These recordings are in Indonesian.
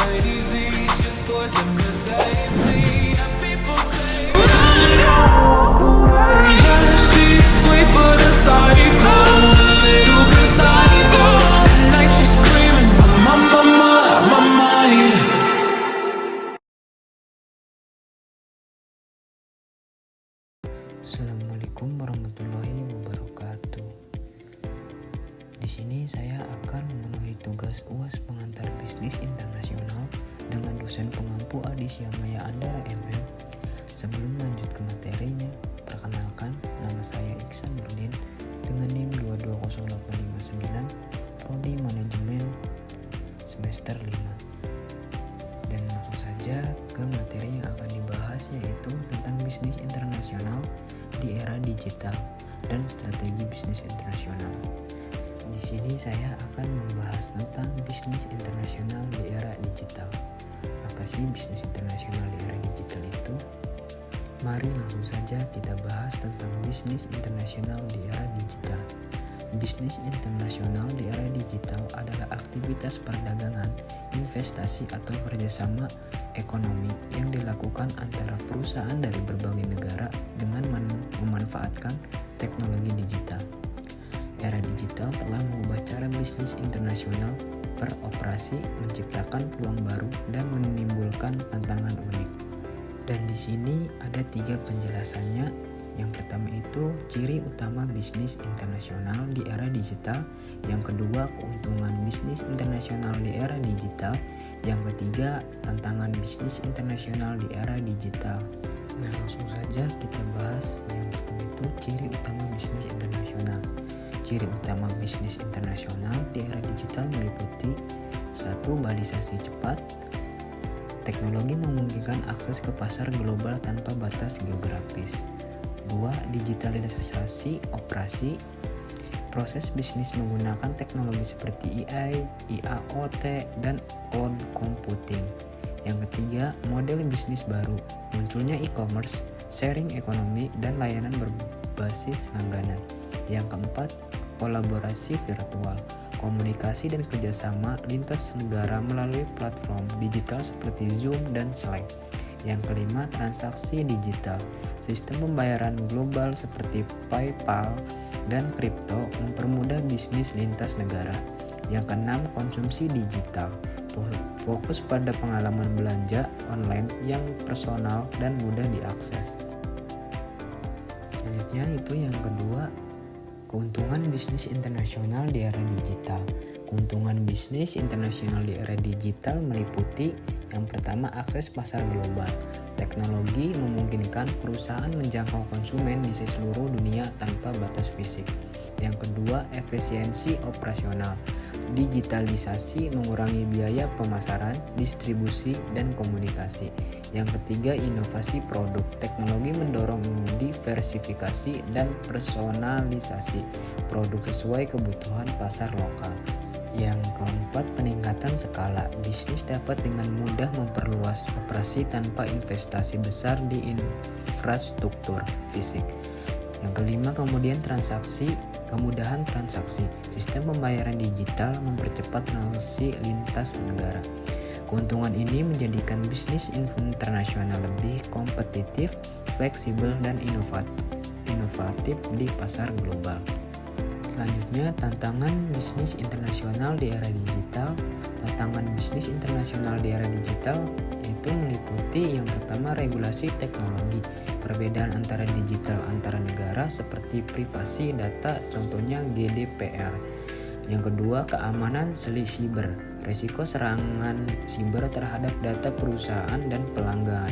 crazy. She's poison the tasty. And people say, yeah, she's sweet but a psycho, a little bit psycho. At night she's screaming, my mind. Assalamualaikum warahmatullahi wabarakatuh. Di sini saya akan memenuhi tugas UAS pengantar bisnis internasional dengan dosen pengampu Adisya Maya Andara MM. Sebelum lanjut ke materinya, perkenalkan, nama saya Iksan Nurdin dengan NIM 220859, Prodi Manajemen semester 5. Dan langsung saja ke materi yang akan dibahas, yaitu tentang bisnis internasional di era digital dan strategi bisnis internasional. Di sini saya akan membahas tentang bisnis internasional di era digital. Apa sih bisnis internasional di era digital itu? Mari langsung saja kita bahas tentang bisnis internasional di era digital. Bisnis internasional di era digital adalah aktivitas perdagangan, investasi atau kerjasama ekonomi yang dilakukan antara perusahaan dari berbagai negara dengan memanfaatkan teknologi digital. Era digital telah mengubah cara bisnis internasional beroperasi, menciptakan peluang baru dan menimbulkan tantangan unik. Dan di sini ada 3 penjelasannya. Yang pertama itu ciri utama bisnis internasional di era digital. Yang kedua, keuntungan bisnis internasional di era digital. Yang ketiga, tantangan bisnis internasional di era digital. Nah, langsung saja kita bahas. Yang pertama itu ciri utama bisnis internasional. Ciri utama bisnis internasional di era digital meliputi 1. Balisasi cepat. Teknologi memungkinkan akses ke pasar global tanpa batas geografis. 2. Digitalisasi operasi. Proses bisnis menggunakan teknologi seperti AI, IoT, dan cloud computing. Yang ketiga, model bisnis baru. Munculnya e-commerce, sharing ekonomi, dan layanan berbasis langganan. Yang keempat, kolaborasi virtual. Komunikasi dan kerjasama lintas negara melalui platform digital seperti Zoom dan Slack. Yang kelima, transaksi digital. Sistem pembayaran global seperti PayPal dan kripto mempermudah bisnis lintas negara. Yang keenam, konsumsi digital. Fokus pada pengalaman belanja online yang personal dan mudah diakses. Selanjutnya itu yang kedua, keuntungan bisnis internasional di era digital. Keuntungan bisnis internasional di era digital meliputi yang pertama, akses pasar global. Teknologi memungkinkan perusahaan menjangkau konsumen di seluruh dunia tanpa batas fisik. Yang kedua, efisiensi operasional. Digitalisasi mengurangi biaya pemasaran, distribusi, dan komunikasi. Yang ketiga, inovasi produk. Teknologi mendorong diversifikasi dan personalisasi produk sesuai kebutuhan pasar lokal. Yang keempat, peningkatan skala. Bisnis dapat dengan mudah memperluas operasi tanpa investasi besar di infrastruktur fisik. Yang kelima, kemudian transaksi. Kemudahan transaksi. Sistem pembayaran digital mempercepat transaksi lintas negara. Keuntungan ini menjadikan bisnis internasional lebih kompetitif, fleksibel, dan inovatif di pasar global. Selanjutnya, tantangan bisnis internasional di era digital. Tantangan bisnis internasional di era digital itu meliputi yang pertama, regulasi teknologi. Perbedaan antara digital antar negara seperti privasi data, contohnya GDPR. Yang kedua, keamanan siber. Risiko serangan siber terhadap data perusahaan dan pelanggan.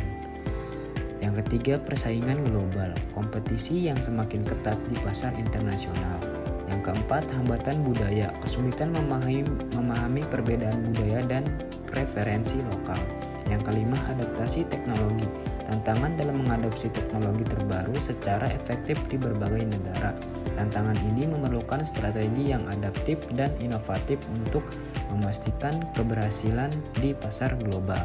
Yang ketiga, persaingan global. Kompetisi yang semakin ketat di pasar internasional. Yang keempat, hambatan budaya. Kesulitan memahami perbedaan budaya dan preferensi lokal. Yang kelima, adaptasi teknologi. Tantangan dalam mengadopsi teknologi terbaru secara efektif di berbagai negara. Tantangan ini memerlukan strategi yang adaptif dan inovatif untuk memastikan keberhasilan di pasar global.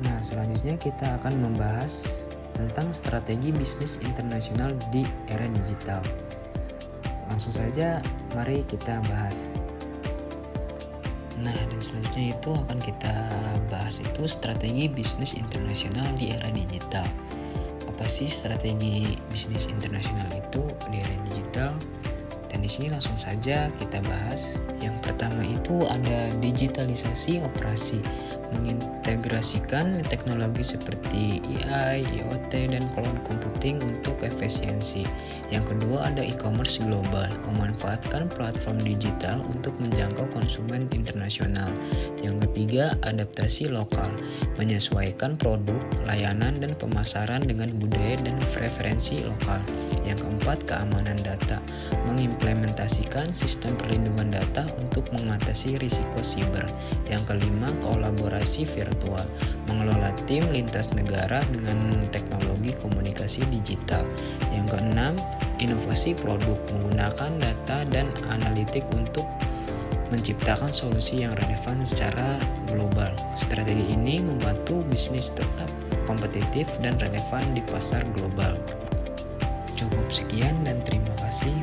Nah, selanjutnya kita akan membahas tentang strategi bisnis internasional di era digital. Langsung saja, mari kita bahas. Nah, dan selanjutnya itu akan kita bahas itu strategi bisnis internasional di era digital. Apa sih strategi bisnis internasional itu di era digital? Dan di sini langsung saja kita bahas. Yang pertama itu ada digitalisasi operasi, mengintegrasikan teknologi seperti AI, IoT, dan cloud computing untuk efisiensi. Yang kedua ada e-commerce global, memanfaatkan platform digital untuk menjangkau konsumen internasional. Yang ketiga adaptasi lokal, menyesuaikan produk, layanan, dan pemasaran dengan budaya dan preferensi lokal. Yang keempat keamanan data, mengimplementasikan sistem perlindungan data untuk mengatasi risiko siber. Yang kelima kolaborasi virtual, mengelola tim lintas negara dengan teknologi komunikasi digital. Yang keenam inovasi produk, menggunakan data dan analitik untuk menciptakan solusi yang relevan secara global. Strategi ini membantu bisnis tetap kompetitif dan relevan di pasar global. Cukup sekian dan terima kasih.